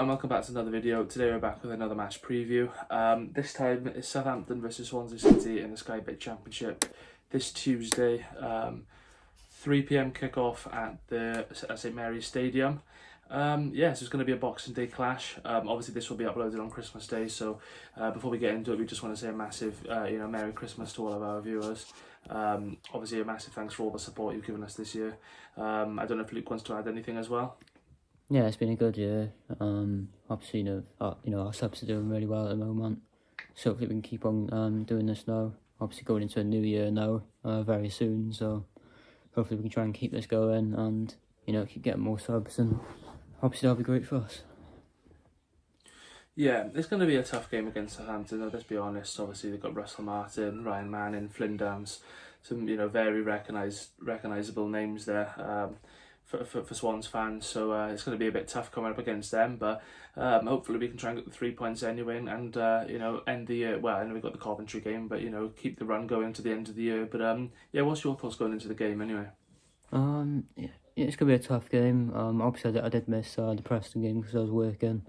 and welcome back to another video. Today we're back with another match preview. This time it's Southampton versus Swansea City in the Sky Bet Championship this Tuesday. 3 p.m. kickoff at the St Mary's Stadium. Yes, it's going to be a Boxing Day clash. Obviously this will be uploaded on Christmas Day, so before we get into it, we just want to say a massive Merry Christmas to all of our viewers. Obviously a massive thanks for all the support you've given us this year. I don't know if Luke wants to add anything as well. Yeah, it's been a good year. Obviously, our subs are doing really well at the moment. So hopefully we can keep on doing this now. Obviously going into a new year now, very soon. So hopefully we can try and keep this going and keep getting more subs, and obviously that'll be great for us. Yeah, it's going to be a tough game against Southampton. Let's be honest. Obviously they've got Russell Martin, Ryan Manning, Flynn Downs, some very recognisable names there. For Swans fans, so it's going to be a bit tough coming up against them, but hopefully we can try and get the 3 points anyway, and end the year. Well, I know we've got the Coventry game, but keep the run going to the end of the year. But yeah, what's your thoughts going into the game anyway? Yeah, it's going to be a tough game. Obviously I did miss the Preston game because I was working,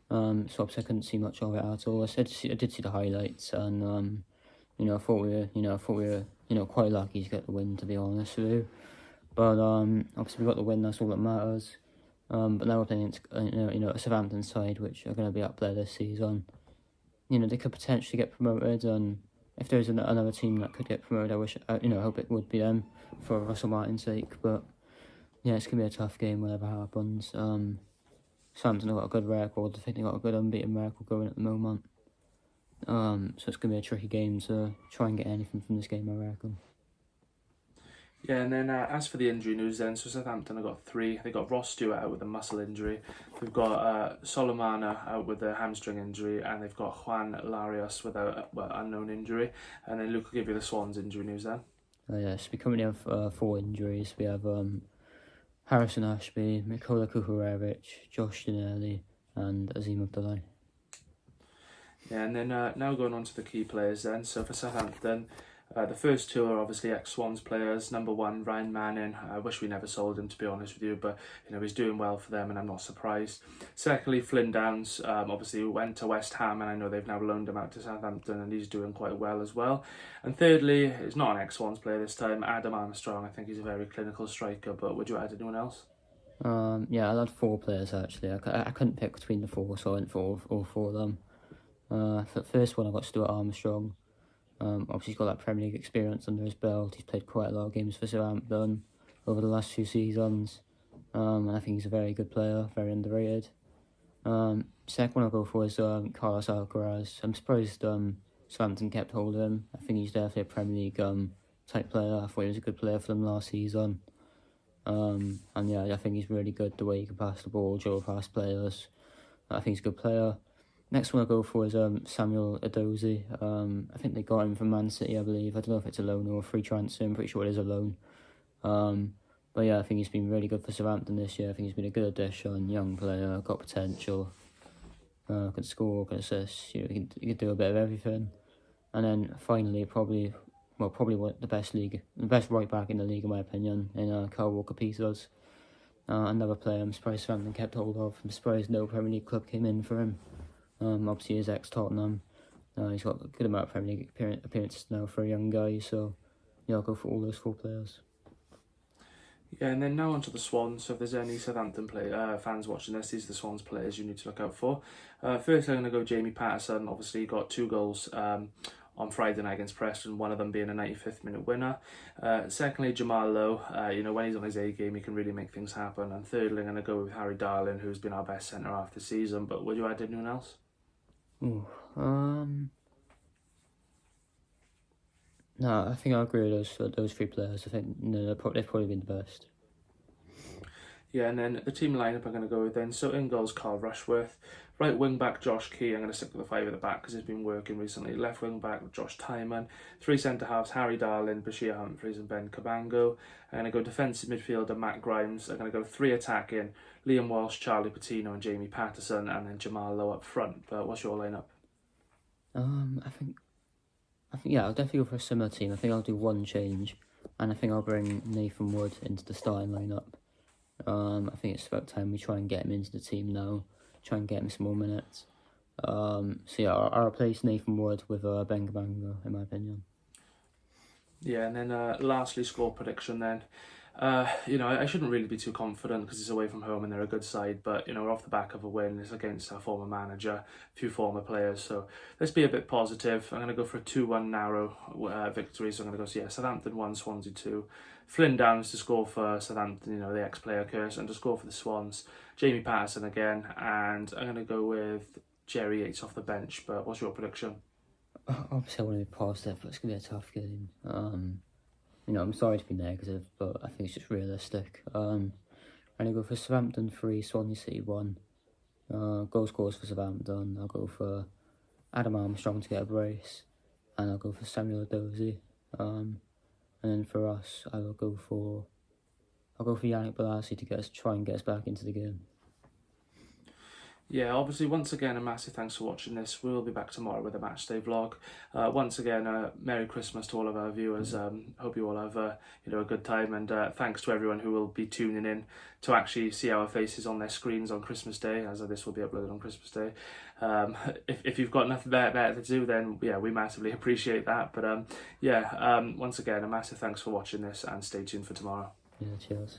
so obviously I couldn't see much of it at all. I did see the highlights, and I thought we were quite lucky to get the win, to be honest with you. But obviously we got the win, that's all that matters. But now we're playing a Southampton side which are going to be up there this season. They could potentially get promoted, and if there's another team that could get promoted, I hope it would be them for Russell Martin's sake. But yeah, it's going to be a tough game whatever happens. Southampton have got a good record. I think they've got a good unbeaten record going at the moment. So it's going to be a tricky game to try and get anything from this game, I reckon. Yeah, and then as for the injury news then, so Southampton have got 3. They got Ross Stewart out with a muscle injury. They've got Solomana out with a hamstring injury, and they've got Juan Larios with a unknown injury. And then Luke will give you the Swans injury news then. Yes, we currently have 4 injuries. We have Harrison Ashby, Mikola Kukurevich, Josh Dinelli, and Azim Abdullahi. Yeah, and then now going on to the key players then. So for Southampton, the first 2 are obviously ex-Swans players. Number 1, Ryan Manning. I wish we never sold him, to be honest with you, but he's doing well for them, and I'm not surprised. Secondly, Flynn Downs. Obviously went to West Ham, and I know they've now loaned him out to Southampton, and he's doing quite well as well. And thirdly, he's not an ex-Swans player this time, Adam Armstrong. I think he's a very clinical striker, but would you add anyone else? Yeah, I had 4 players actually. I couldn't pick between the 4, so I went for all 4 of them. For the first one, I got Stuart Armstrong. Obviously he's got that Premier League experience under his belt. He's played quite a lot of games for Southampton over the last few seasons, and I think he's a very good player, very underrated. Second one I'll go for is Carlos Alcaraz. I'm surprised Southampton kept hold of him. I think he's definitely a Premier League type player. I thought he was a good player for them last season, and yeah, I think he's really good the way he can pass the ball, dribble past players. I think he's a good player. Next one I'll go for is Samuel Edozie. I think they got him from Man City, I believe. I don't know if it's a loan or a free transfer. I'm pretty sure it is a loan. But yeah, I think he's been really good for Southampton this year. I think he's been a good addition, young player, got potential, can score, can assist. He can do a bit of everything. And then finally, probably the best right back in the league in my opinion, in Kyle Walker-Peters. Another player I'm surprised Southampton kept hold of. I'm surprised no Premier League club came in for him. Obviously he's ex-Tottenham. He's got a good amount of Premier League appearances now for a young guy, so yeah, I'll go for all those 4 players. Yeah, and then now on to the Swans. So if there's any Southampton fans watching this, these are the Swans players you need to look out for. First I'm going to go Jamie Patterson. Obviously he got 2 goals on Friday night against Preston, one of them being a 95th minute winner. Secondly, Jamal Lowe. When he's on his A game, he can really make things happen. And thirdly, I'm going to go with Harry Darlin, who's been our best centre-half this season. But would you add anyone else? Ooh, no, I think I agree with those 3 players. I think they've probably been the best. Yeah, and then the team lineup I'm going to go with then. So in goals, Carl Rushworth. Right wing back, Josh Key. I'm going to stick with the 5 at the back because he's been working recently. Left wing back, Josh Tyman. 3 centre halves, Harry Darlin, Bashir Humphreys, and Ben Cabango. I'm going to go defensive midfielder, Matt Grimes. I'm going to go 3 attacking, Liam Walsh, Charlie Patino, and Jamie Patterson, and then Jamal Lowe up front. But what's your lineup? I think yeah, I'll definitely go for a similar team. I think I'll do 1 change, and I think I'll bring Nathan Wood into the starting lineup. I think it's about time we try and get him into the team now, try and get him some more minutes. So yeah, I'll replace Nathan Wood with Ben Gabanga, in my opinion. Yeah, and then lastly, score prediction then. I shouldn't really be too confident because it's away from home and they're a good side, but, we're off the back of a win. It's against our former manager, a few former players, so let's be a bit positive. I'm going to go for a 2-1 narrow victory, so I'm going to go, Southampton 1, Swansea 2. Flynn Downs to score for Southampton, the ex-player curse, and to score for the Swans. Jamie Patterson again, and I'm going to go with Jerry Yates off the bench, but what's your prediction? Obviously, I want to be positive, but it's going to be a tough game. I'm sorry to be negative, but I think it's just realistic. I'm going to go for Southampton 3, Swansea City 1. Goal scorers for Southampton. I'll go for Adam Armstrong to get a brace, and I'll go for Samuel Dozie. And then for us, I'll go for Yannick Bolasie to try and get us back into the game. Yeah, obviously, once again, a massive thanks for watching this. We'll be back tomorrow with a matchday vlog. Once again, Merry Christmas to all of our viewers. Hope you all have a good time, and thanks to everyone who will be tuning in to actually see our faces on their screens on Christmas Day, as this will be uploaded on Christmas Day. If you've got nothing better to do, then yeah, we massively appreciate that. But once again, a massive thanks for watching this, and stay tuned for tomorrow. Yeah, cheers.